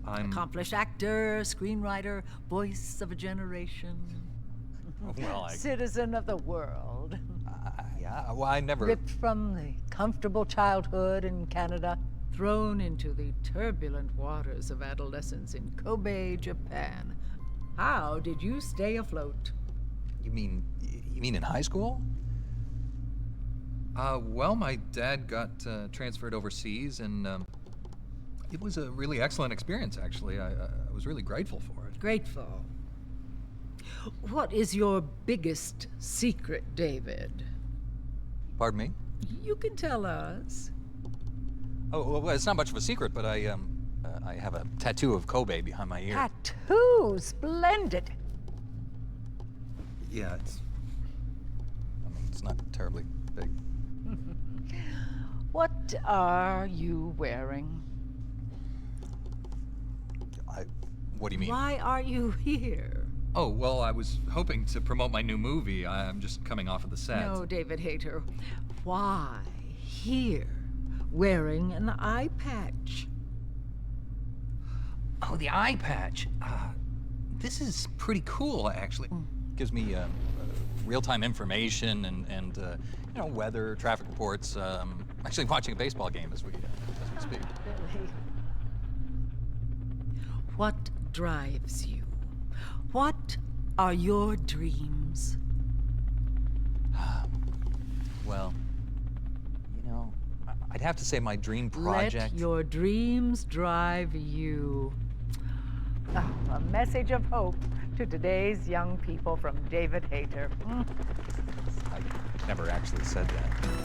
I'm... Accomplished actor, screenwriter, voice of a generation. Well, Citizen of the world. Yeah, well, I never... Ripped from the comfortable childhood in Canada, thrown into the turbulent waters of adolescence in Kobe, Japan. How did you stay afloat? You mean in high school? Well, my dad got transferred overseas, and it was a really excellent experience, actually. I was really grateful for it. Grateful. What is your biggest secret, David? Pardon me? You can tell us. Oh, well, it's not much of a secret, but I have a tattoo of Kobe behind my ear. Tattoo! Splendid! Yeah, it's not terribly big. What are you wearing? What do you mean? Why are you here? Oh, well, I was hoping to promote my new movie. I'm just coming off of the set. No, David Hayter. Why here, wearing an eye patch? Oh, the eye patch. This is pretty cool, actually. Gives me real-time information and you know, weather, traffic reports. Actually watching a baseball game as we speak. Really? What drives you? What are your dreams? Well, you know, I'd have to say my dream project... Let your dreams drive you. Oh, a message of hope to today's young people from David Hayter. I never actually said that.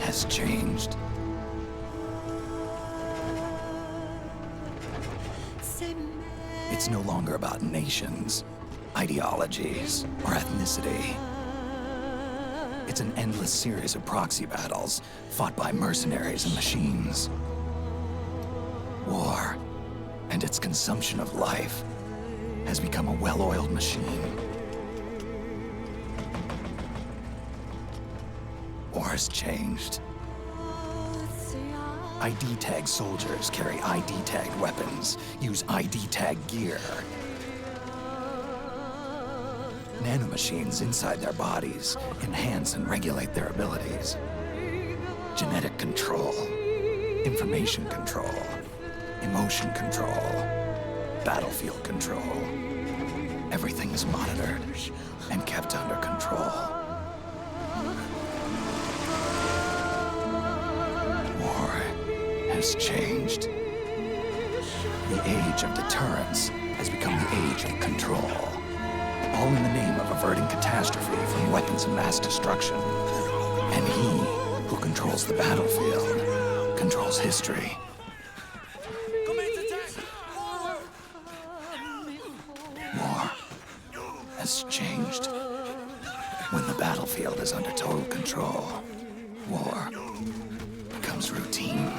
Has changed. It's no longer about nations, ideologies, or ethnicity. It's an endless series of proxy battles fought by mercenaries and machines. War and its consumption of life has become a well-oiled machine. War has changed. ID-tagged soldiers carry ID-tagged weapons, use ID-tagged gear. Nanomachines inside their bodies enhance and regulate their abilities. Genetic control, information control, emotion control. battlefield control. Everything is monitored and kept under control. War has changed. The age of deterrence has become the age of control. All in the name of averting catastrophe from weapons of mass destruction. And he who controls the battlefield controls history. War has changed. When the battlefield is under total control, war becomes routine.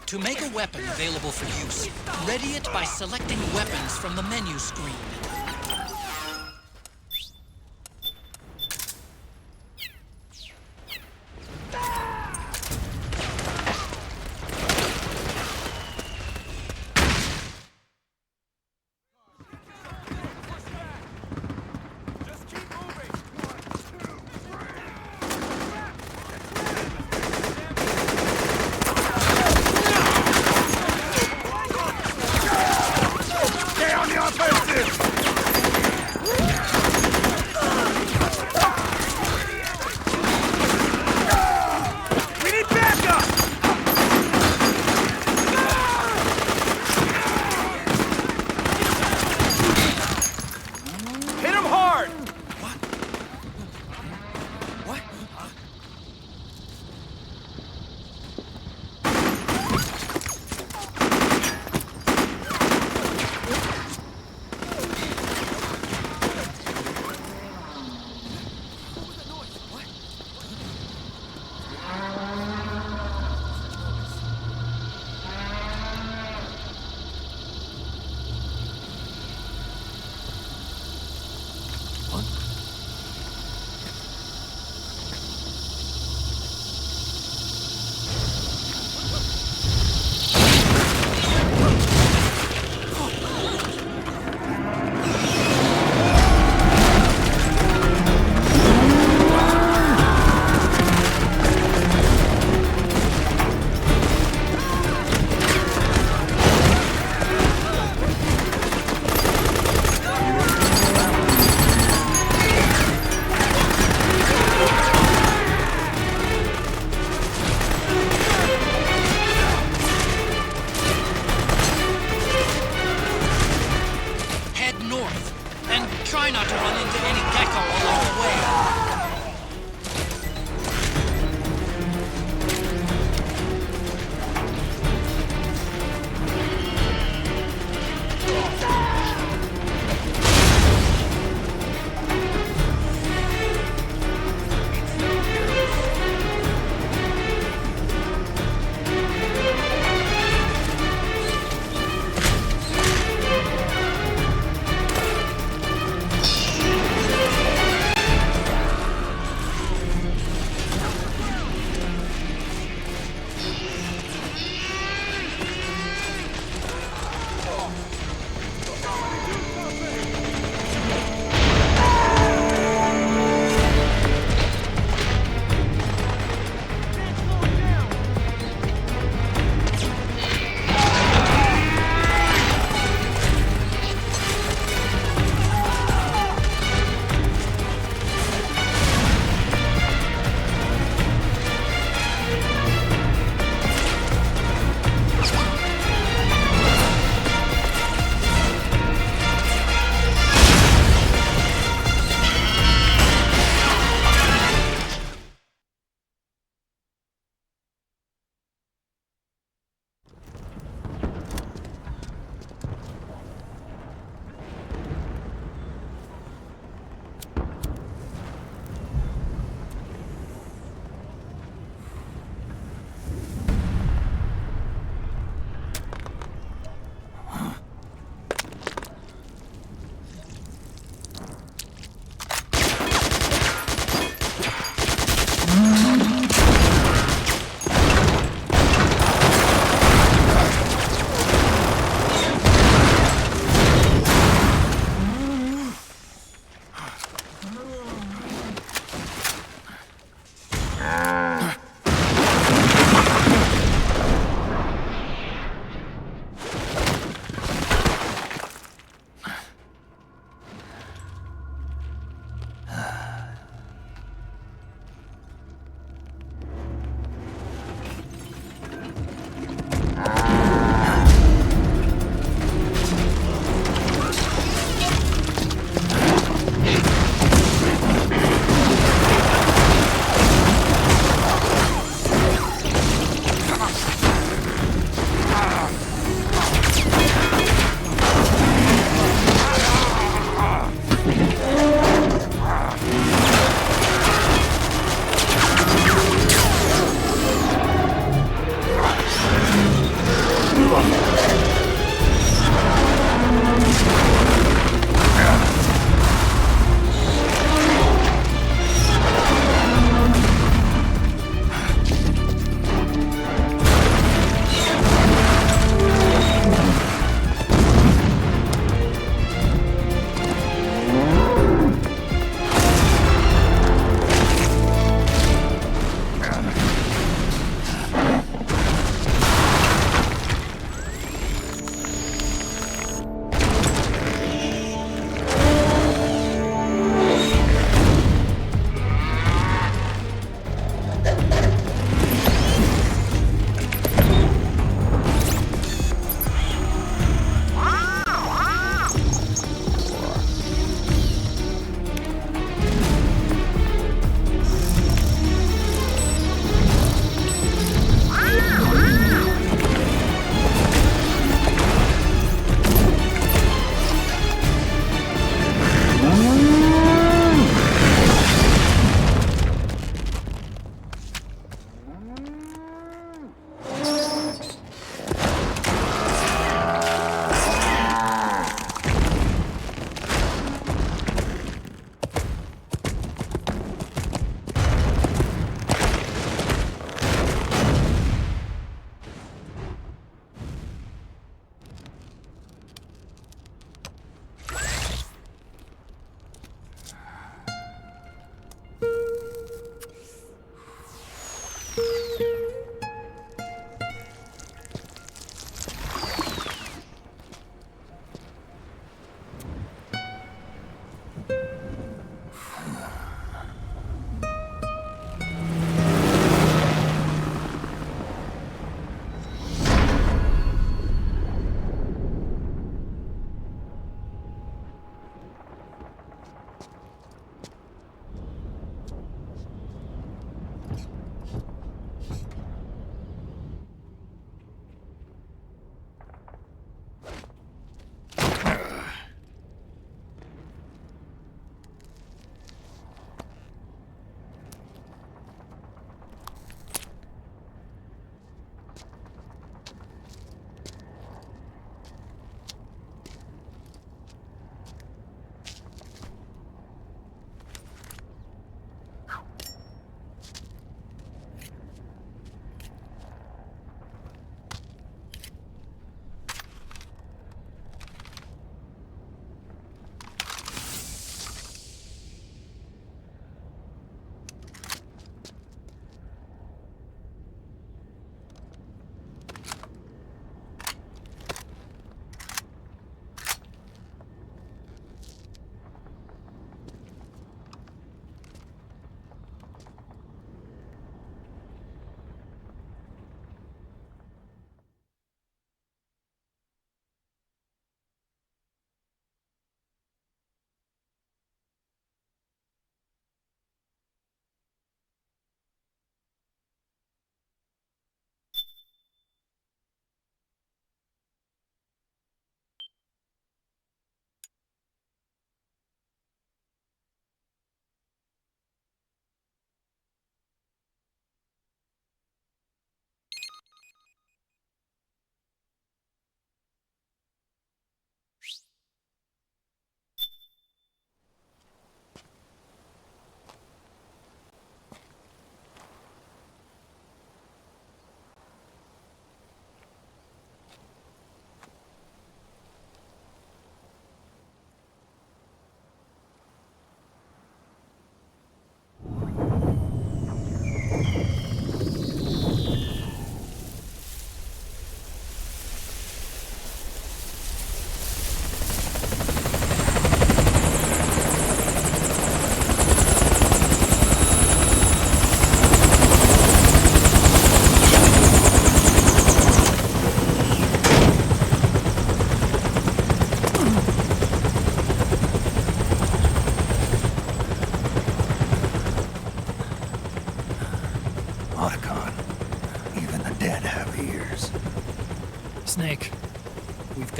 To make a weapon available for use, ready it by selecting weapons from the menu screen. Stay on the offensive! Try not to run into any gecko along the way.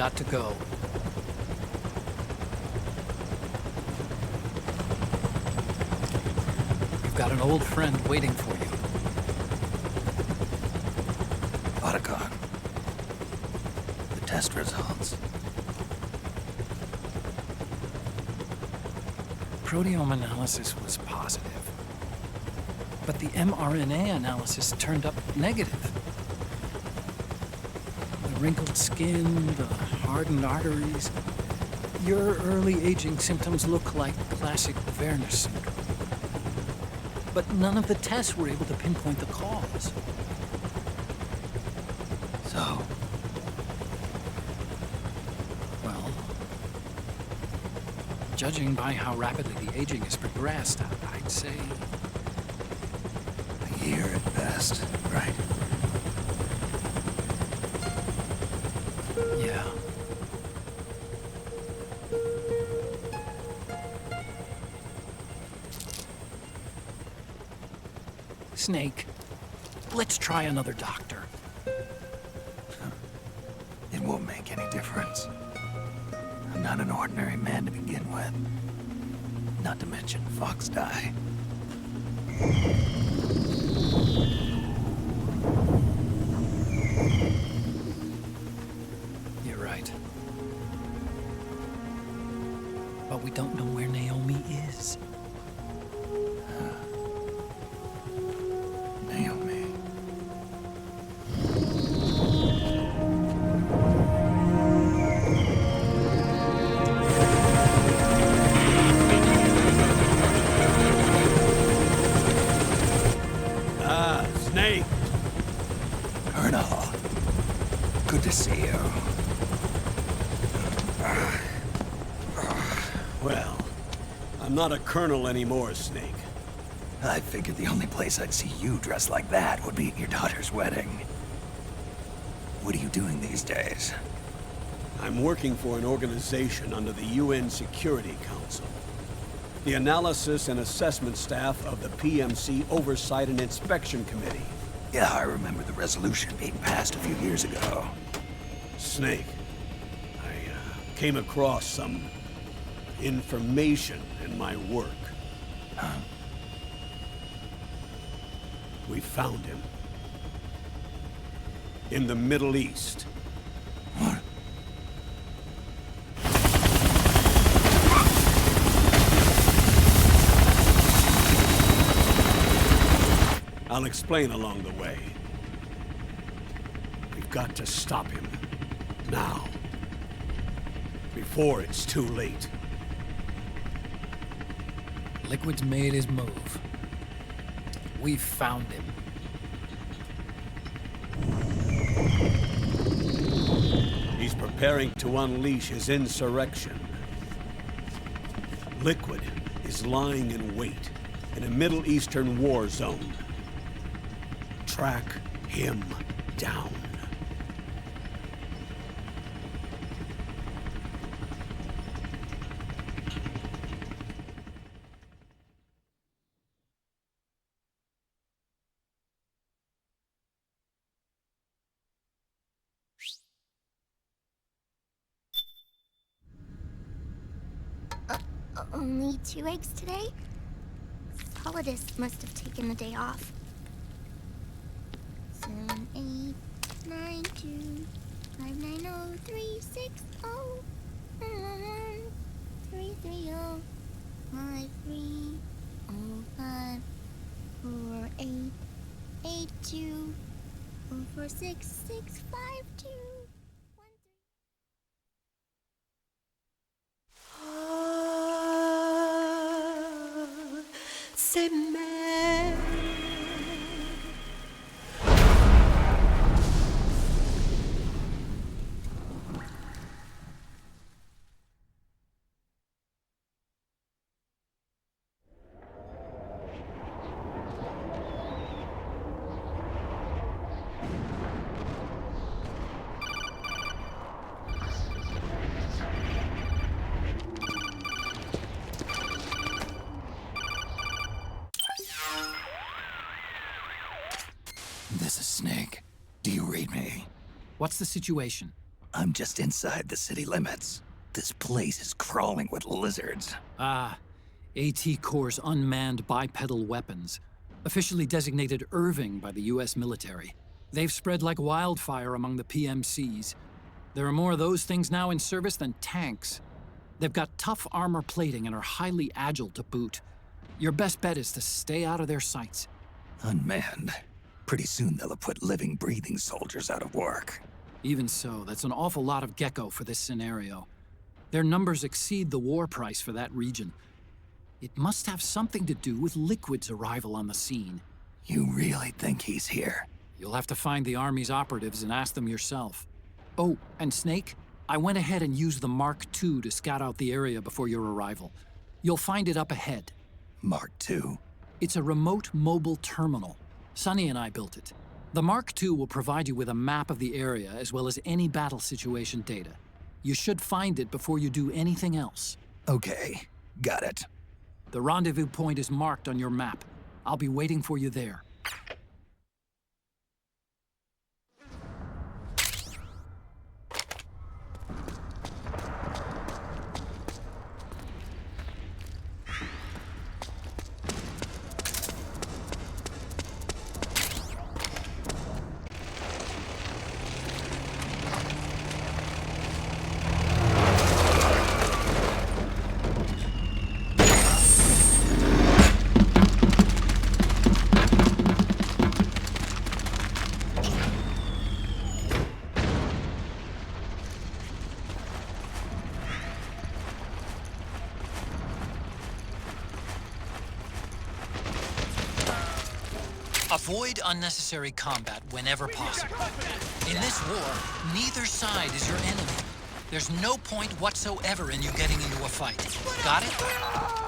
got to go. You've got an old friend waiting for you. Otacon. The test results. Proteome analysis was positive, but the mRNA analysis turned up negative. The wrinkled skin, the hardened arteries. Your early aging symptoms look like classic Werner syndrome. But none of the tests were able to pinpoint the cause. So, Well, judging by how rapidly the aging has progressed, I'd say a year at best, right? yeah. Snake, let's try another doctor. It won't make any difference. I'm not an ordinary man to begin with. Not to mention Fox die. You're right. But we don't know where Naomi is. Naomi. Snake! Colonel. Good to see you. Well, I'm not a colonel anymore, Snake. I figured the only place I'd see you dressed like that would be at your daughter's wedding. What are you doing these days? I'm working for an organization under the UN Security Council. The Analysis and Assessment Staff of the PMC Oversight and Inspection Committee. Yeah, I remember the resolution being passed a few years ago. Snake, I came across some information in my work. Huh? We found him. In the Middle East. What? I'll explain along the way. We've got to stop him. Now. Before it's too late. Liquid's made his move. We found him. He's preparing to unleash his insurrection. Liquid is lying in wait in a Middle Eastern war zone. Track him down. Only 2 eggs today? Solidus must have taken the day off. 7, 8, 9, 2, 5, 9, 0, 3, 6, 0, 3, 3, 0, 5, 3, 0, 5, 4, 8, 8, 2, 4, 4, 6, 6, 5, 2. C'est mère. This is Snake. Do you read me? What's the situation? I'm just inside the city limits. This place is crawling with lizards. Ah, AT Corps' unmanned bipedal weapons, officially designated Irving by the US military. They've spread like wildfire among the PMCs. There are more of those things now in service than tanks. They've got tough armor plating and are highly agile to boot. Your best bet is to stay out of their sights. Unmanned. Pretty soon they'll have put living, breathing soldiers out of work. Even so, that's an awful lot of gecko for this scenario. Their numbers exceed the war price for that region. It must have something to do with Liquid's arrival on the scene. You really think he's here? You'll have to find the Army's operatives and ask them yourself. Oh, and Snake, I went ahead and used the Mark II to scout out the area before your arrival. You'll find it up ahead. Mark II? It's a remote mobile terminal. Sonny and I built it. The Mark II will provide you with a map of the area as well as any battle situation data. You should find it before you do anything else. Okay, got it. The rendezvous point is marked on your map. I'll be waiting for you there. Avoid unnecessary combat whenever possible. In this war, neither side is your enemy. There's no point whatsoever in you getting into a fight. Got it?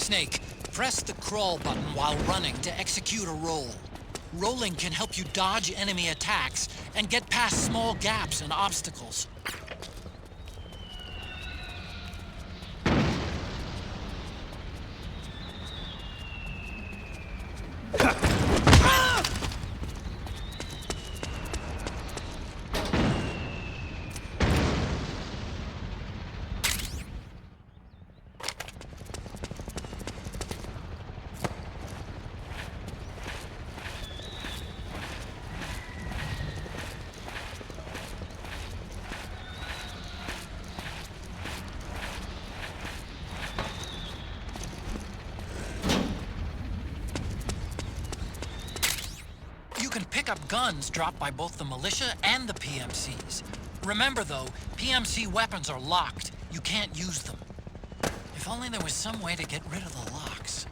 Snake, press the crawl button while running to execute a roll. Rolling can help you dodge enemy attacks and get past small gaps and obstacles. You can pick up guns dropped by both the militia and the PMCs. Remember though, PMC weapons are locked. You can't use them. If only there was some way to get rid of the locks.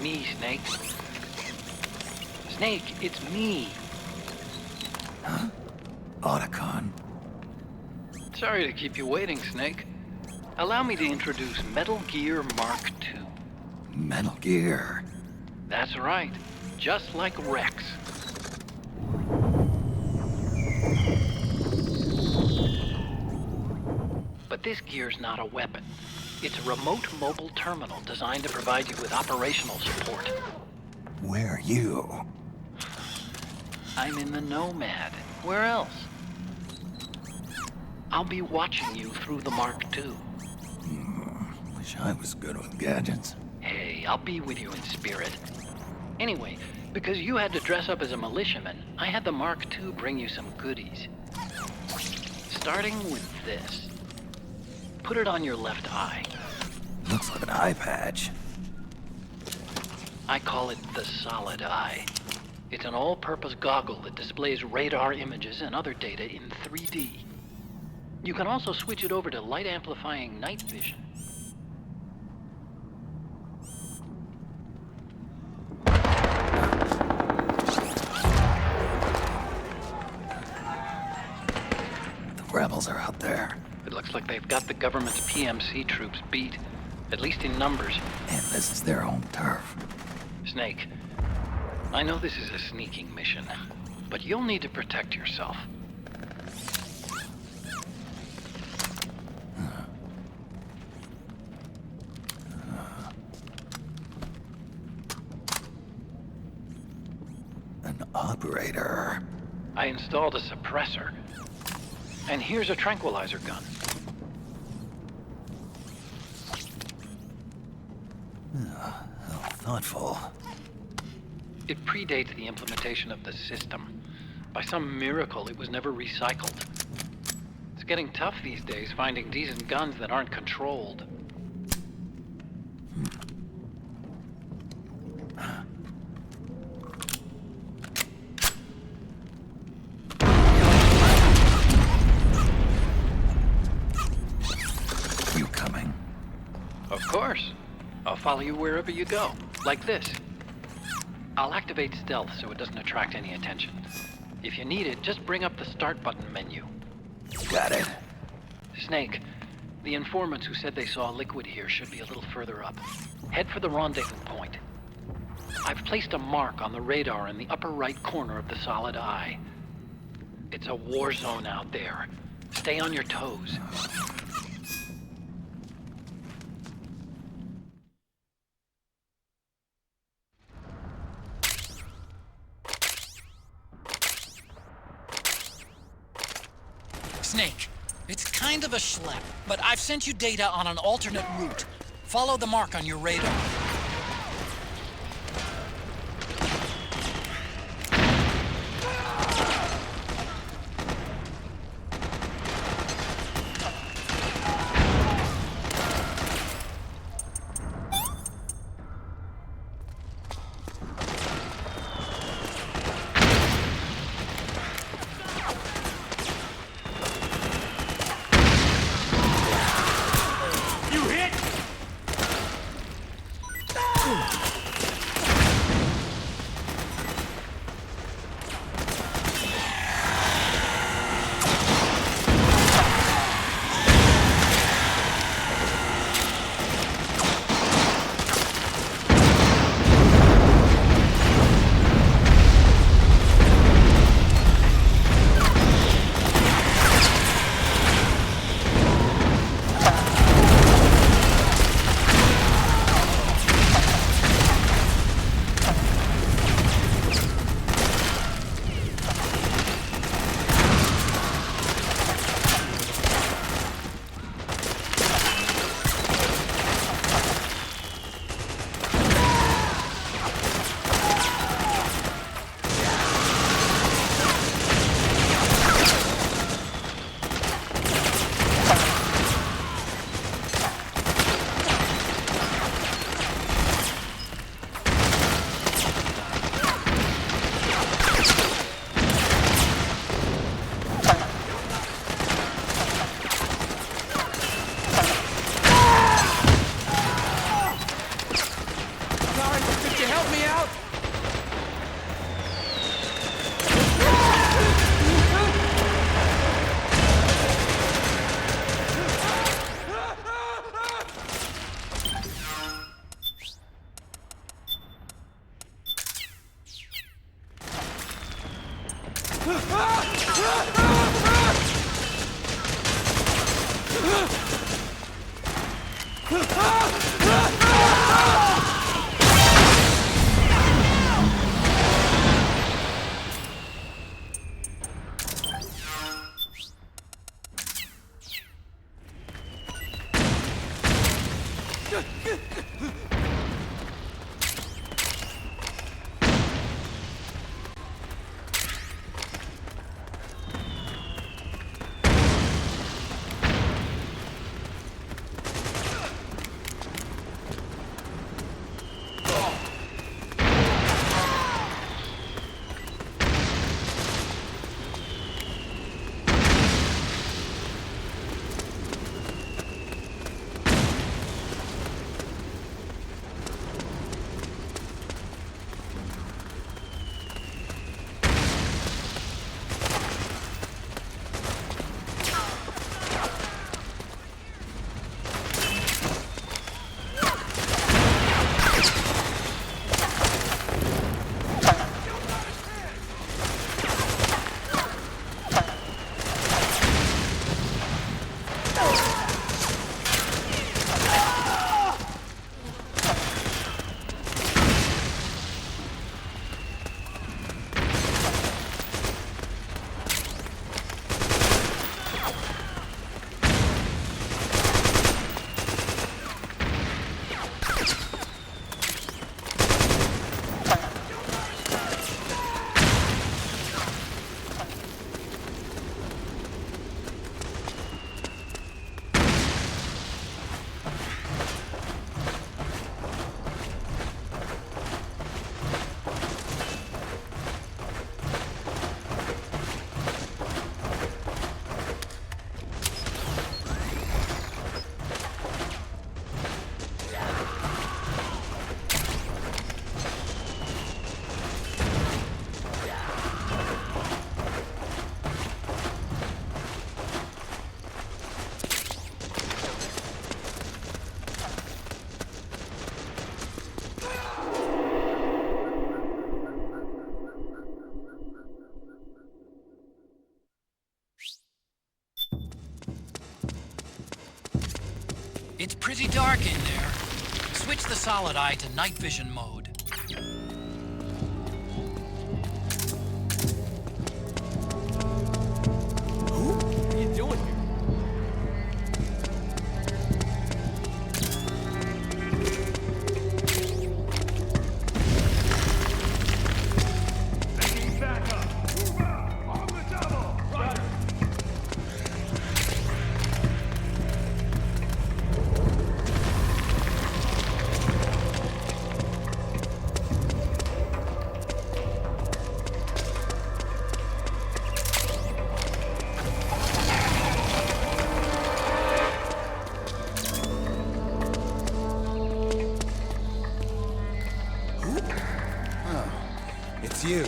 Me, Snake. Snake, it's me. Otacon. Sorry to keep you waiting, Snake. Allow me to introduce Metal Gear Mark II. Metal Gear. That's right. Just like Rex. But this gear's not a weapon. It's a remote mobile terminal designed to provide you with operational support. Where are you? I'm in the Nomad. Where else? I'll be watching you through the Mark II. Wish I was good with gadgets. Hey, I'll be with you in spirit. Anyway, because you had to dress up as a militiaman, I had the Mark II bring you some goodies. Starting with this. Put it on your left eye. Looks like an eye patch. I call it the Solid Eye. It's an all-purpose goggle that displays radar images and other data in 3D. You can also switch it over to light-amplifying night vision. The rebels are out there. It looks looks like they've got the government's PMC troops beat, at least in numbers. And this is their home turf. Snake, I know this is a sneaking mission, but you'll need to protect yourself. An operator. I installed a suppressor. And here's a tranquilizer gun. How thoughtful. It predates the implementation of the system. By some miracle, it was never recycled. It's getting tough these days finding decent guns that aren't controlled. You coming? Of course. I'll follow you wherever you go, like this. I'll activate stealth so it doesn't attract any attention. If you need it, just bring up the start button menu. Got it. Snake, the informants who said they saw liquid here should be a little further up. Head for the rendezvous point. I've placed a mark on the radar in the upper right corner of the solid eye. It's a war zone out there. Stay on your toes. Snake, it's kind of a schlep, but I've sent you data on an alternate route. Follow the mark on your radar. It's pretty dark in there. Switch the solid eye to night vision mode. What are you doing here? It's you.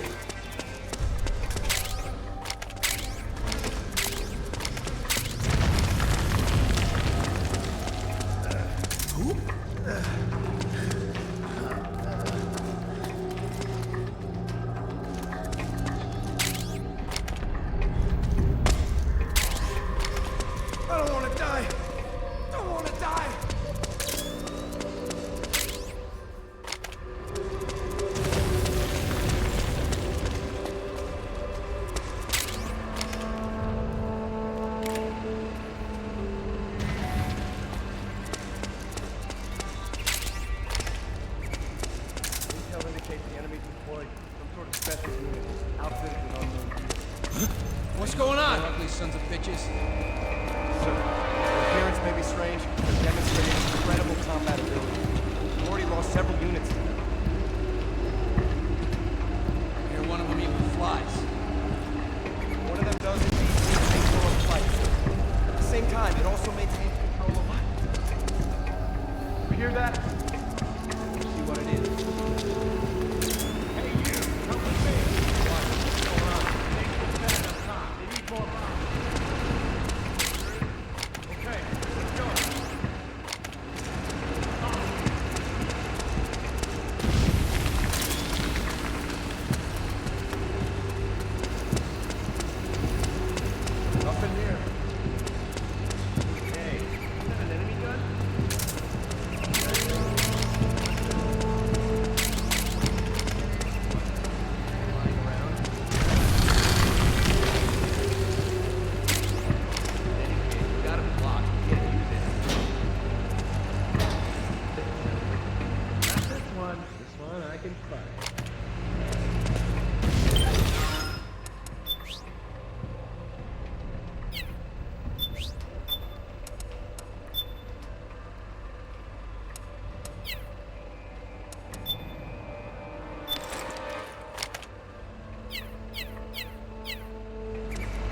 I don't want to die. Don't want to die. Intel indicates the enemy's deployed some sort of special unit, outfitted with unknown vehicles. What's going on? Ugly sons of bitches. Sir, their appearance may be strange, but they're demonstrating incredible combat ability. We've already lost several units to them. Hear one of them even flies. One of them does indeed seem capable of flight. At the same time, it also maintains control of life. You hear that? Let's see what it is. Hey, you! Come with me! What's going on? They need to spend enough time. They need more bombs. Okay, let's go. Nothing here. Hey, is that an enemy gun? Lying around. In any case, we got it blocked. We can't use it. Not this one. This one I can find.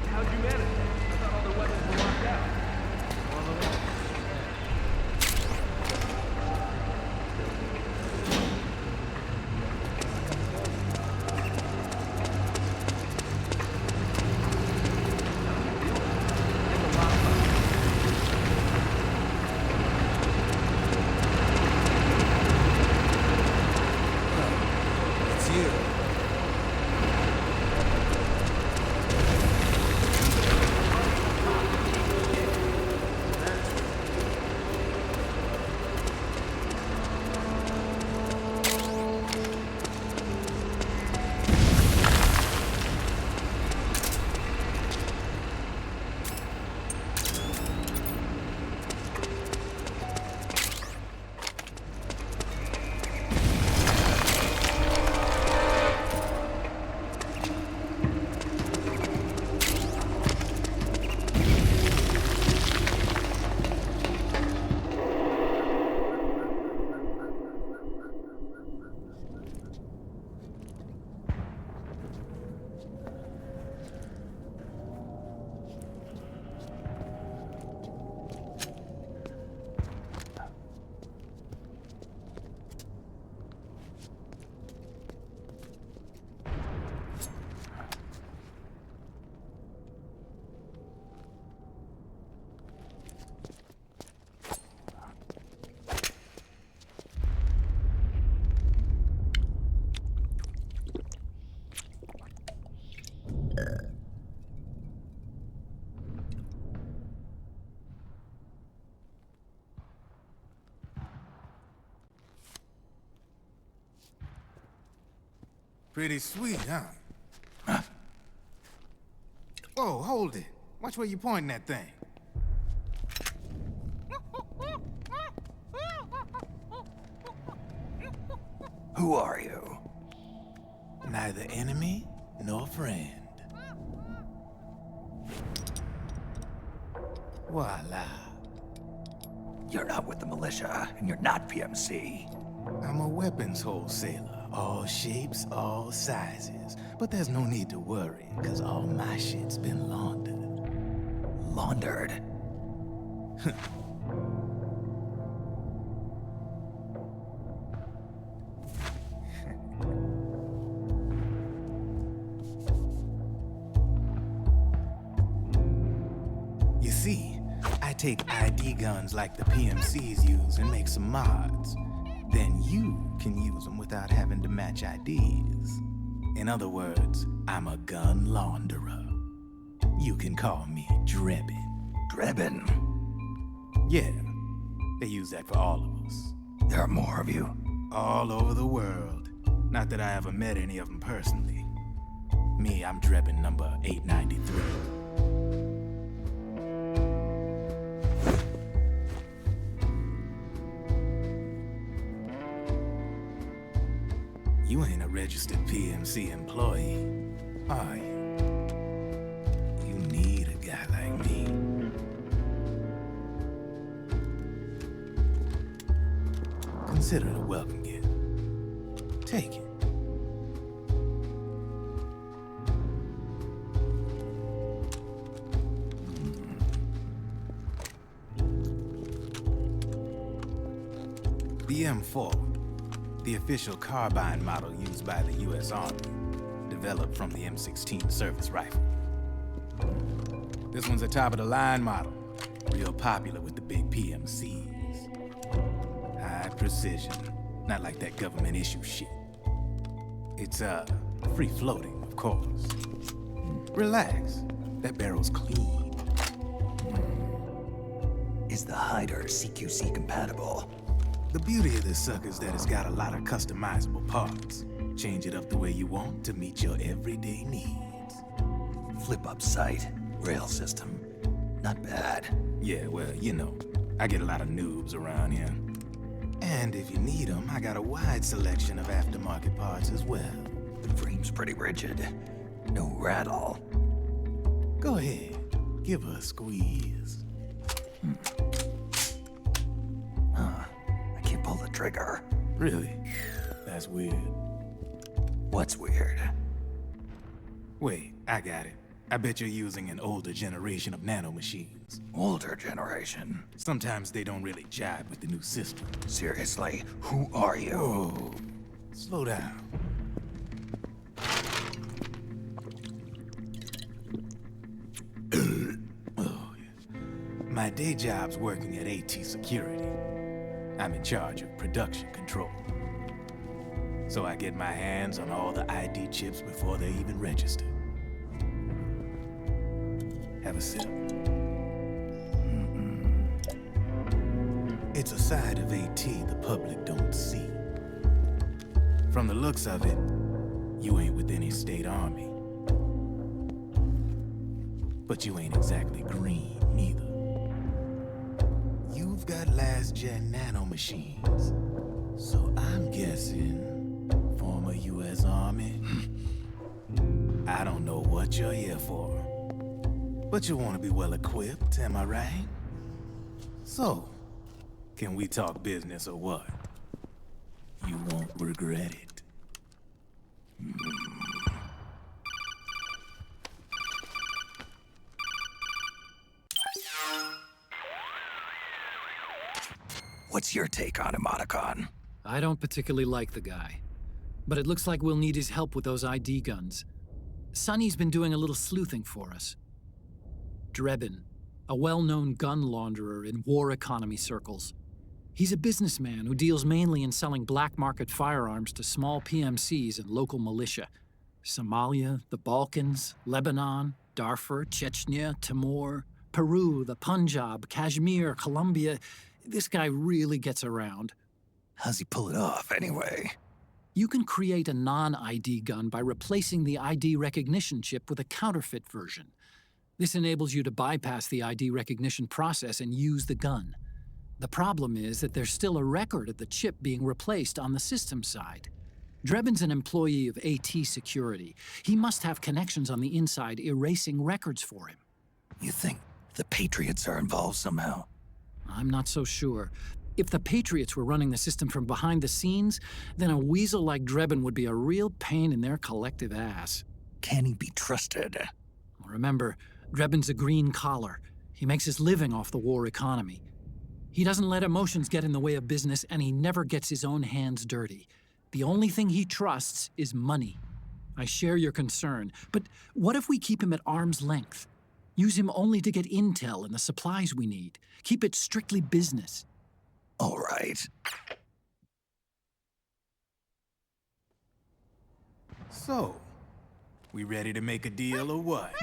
How'd you manage that? I thought all the weapons were locked out. Normally. Pretty sweet, huh? Whoa, hold it. Watch where you pointing that thing. Who are you? Neither enemy nor friend. Voila. You're not with the militia, and you're not PMC. I'm a weapons wholesaler. All shapes, all sizes. But there's no need to worry, because all my shit's been laundered. Laundered? You see, I take ID guns like the PMCs use and make some mods. Then you can use them without having to match IDs. In other words, I'm a gun launderer. You can call me Drebin. Drebin? Yeah, they use that for all of us. There are more of you? All over the world. Not that I ever met any of them personally. Me, I'm Drebin number 893. You ain't a registered PMC employee, are you? You need a guy like me. Consider it a welcome gift. Take it. The M4, the official carbine model used by the U.S. Army, developed from the M16 service rifle. This one's a top-of-the-line model, real popular with the big PMCs. High precision, not like that government-issue shit. It's, free-floating, of course. Relax, that barrel's clean. Is the hider CQC compatible? The beauty of this sucker is that it's got a lot of customizable parts. Change it up the way you want to meet your everyday needs. Flip-up sight, rail system. Not bad. Yeah, well, you know, I get a lot of noobs around here. And if you need them, I got a wide selection of aftermarket parts as well. The frame's pretty rigid. No rattle. Go ahead, give her a squeeze. I can't pull the trigger. Really? That's weird. What's weird? Wait, I got it. I bet you're using an older generation of nanomachines. Older generation? Sometimes they don't really jive with the new system. Seriously, who are you? Whoa, slow down. Oh, yeah. My day job's working at AT Security. I'm in charge of production control. So I get my hands on all the ID chips before they even register. Have a sip. It's a side of AT the public don't see. From the looks of it, you ain't with any state army. But you ain't exactly green, neither. You've got last-gen nanomachines. So I'm guessing former U.S. Army. I don't know what you're here for. But you want to be well-equipped, am I right? So, can we talk business or what? You won't regret it. What's your take on him, Otacon? I don't particularly like the guy, but it looks like we'll need his help with those ID guns. Sonny's been doing a little sleuthing for us. Drebin, a well-known gun launderer in war economy circles. He's a businessman who deals mainly in selling black market firearms to small PMCs and local militia. Somalia, the Balkans, Lebanon, Darfur, Chechnya, Timor, Peru, the Punjab, Kashmir, Colombia. This guy really gets around. How's he pull it off, anyway? You can create a non-ID gun by replacing the ID recognition chip with a counterfeit version. This enables you to bypass the ID recognition process and use the gun. The problem is that there's still a record of the chip being replaced on the system side. Drebin's an employee of AT Security. He must have connections on the inside erasing records for him. You think the Patriots are involved somehow? I'm not so sure. If the Patriots were running the system from behind the scenes, then a weasel like Drebin would be a real pain in their collective ass. Can he be trusted? Remember, Drebin's a green collar. He makes his living off the war economy. He doesn't let emotions get in the way of business, and he never gets his own hands dirty. The only thing he trusts is money. I share your concern, but what if we keep him at arm's length? Use him only to get intel and the supplies we need. Keep it strictly business. All right. So, we ready to make a deal or what?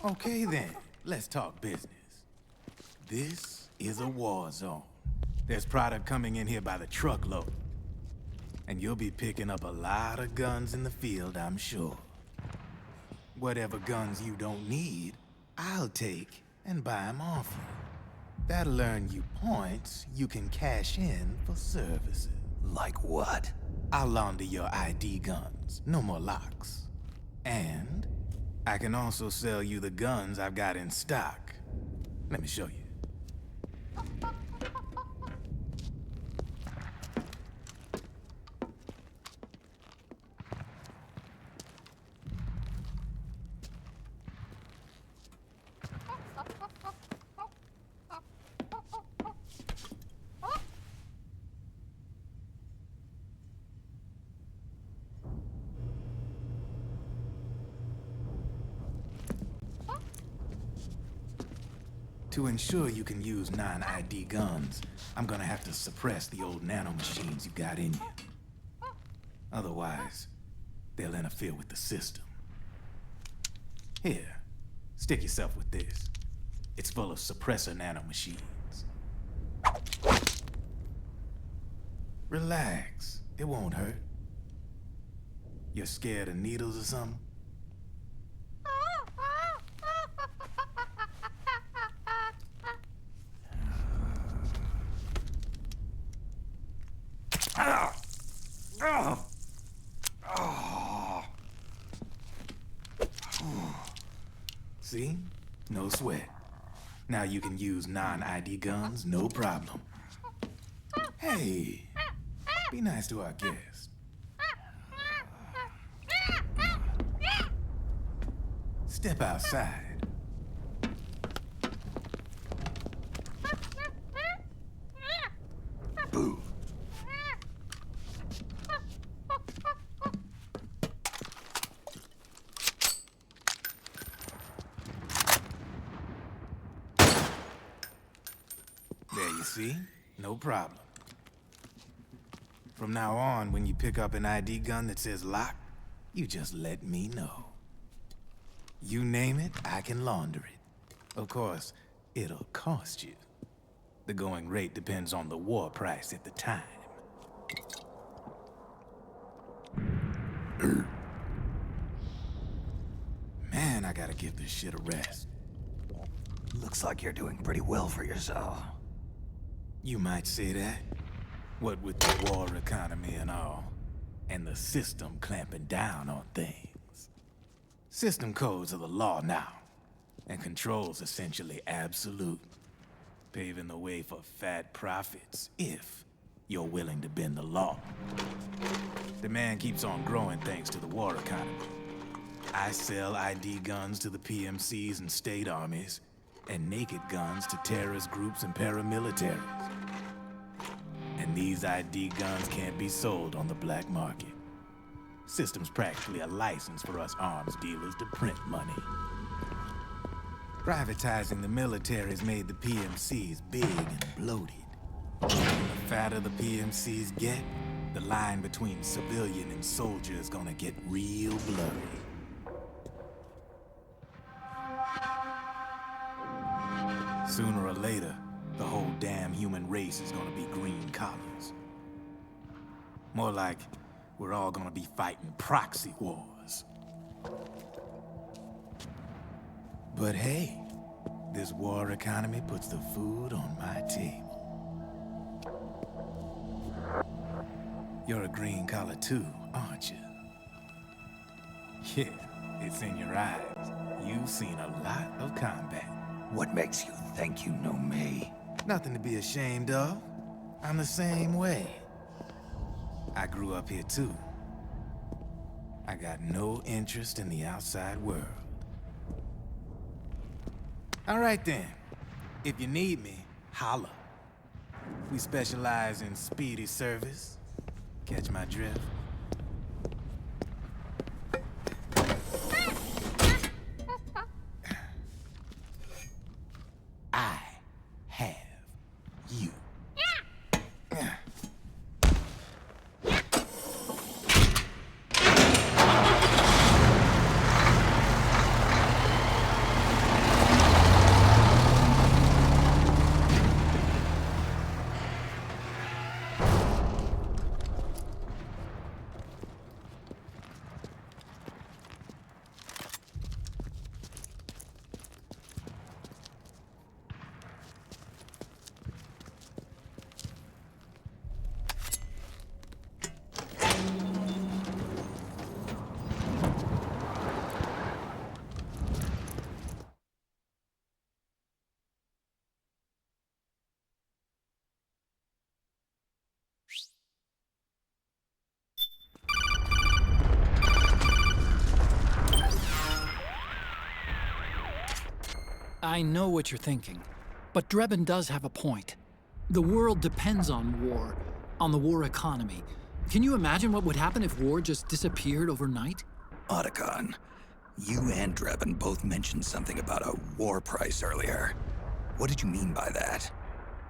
Okay then, let's talk business. This is a war zone. There's product coming in here by the truckload. And you'll be picking up a lot of guns in the field, I'm sure. Whatever guns you don't need, I'll take and buy them off you. That'll earn you points you can cash in for services. Like what? I'll launder your ID guns, no more locks. And I can also sell you the guns I've got in stock. Let me show you. To ensure you can use non-ID guns, I'm gonna have to suppress the old nanomachines you got in you. Otherwise, they'll interfere with the system. Here, stick yourself with this. It's full of suppressor nanomachines. Relax, it won't hurt. You're scared of needles or something? See? No sweat. Now you can use non-ID guns, no problem. Hey, be nice to our guest. Step outside. Boo. There you see? No problem. From now on, when you pick up an ID gun that says lock, you just let me know. You name it, I can launder it. Of course, it'll cost you. The going rate depends on the war price at the time. Man, I gotta give this shit a rest. Looks like you're doing pretty well for yourself. You might say that. What with the war economy and all, and the system clamping down on things. System codes are the law now, and control's essentially absolute, paving the way for fat profits if you're willing to bend the law. Demand keeps on growing thanks to the war economy. I sell ID guns to the PMCs and state armies, and naked guns to terrorist groups and paramilitaries. And these ID guns can't be sold on the black market. System's practically a license for us arms dealers to print money. Privatizing the military's made the PMCs big and bloated. The fatter the PMCs get, the line between civilian and soldier is gonna get real blurry. Sooner or later, the whole damn human race is gonna be green collars. More like we're all gonna be fighting proxy wars. But hey, this war economy puts the food on my table. You're a green collar too, aren't you? Yeah, it's in your eyes. You've seen a lot of combat. What makes you think you know me? Nothing to be ashamed of. I'm the same way. I grew up here too. I got no interest in the outside world. All right then. If you need me, holla. We specialize in speedy service. Catch my drift? I have you. I know what you're thinking, but Drebin does have a point. The world depends on war, on the war economy. Can you imagine what would happen if war just disappeared overnight? Otacon, you and Drebin both mentioned something about a war price earlier. What did you mean by that?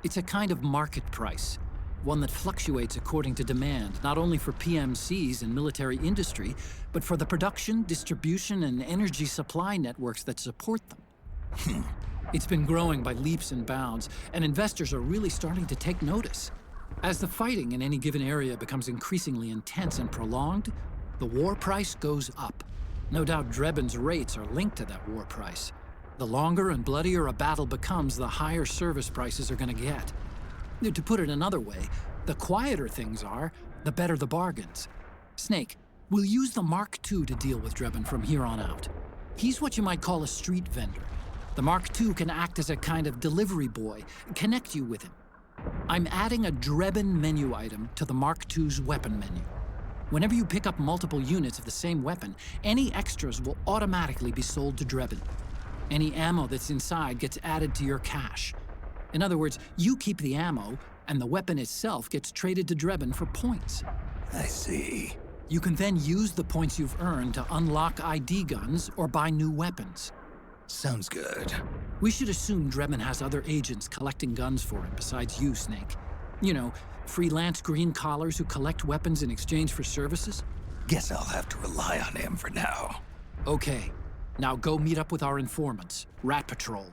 It's a kind of market price, one that fluctuates according to demand, not only for PMCs and military industry, but for the production, distribution, and energy supply networks that support them. It's been growing by leaps and bounds, and investors are really starting to take notice. As the fighting in any given area becomes increasingly intense and prolonged, the war price goes up. No doubt Drebin's rates are linked to that war price. The longer and bloodier a battle becomes, the higher service prices are going to get. To put it another way, the quieter things are, the better the bargains. Snake, we'll use the Mark II to deal with Drebin from here on out. He's what you might call a street vendor. The Mark II can act as a kind of delivery boy, connect you with him. I'm adding a Drebin menu item to the Mark II's weapon menu. Whenever you pick up multiple units of the same weapon, any extras will automatically be sold to Drebin. Any ammo that's inside gets added to your cache. In other words, you keep the ammo, and the weapon itself gets traded to Drebin for points. I see. You can then use the points you've earned to unlock ID guns or buy new weapons. Sounds good. We should assume Drebin has other agents collecting guns for him besides you, Snake. You know, freelance green collars who collect weapons in exchange for services? Guess I'll have to rely on him for now. Okay, now go meet up with our informants, Rat Patrol.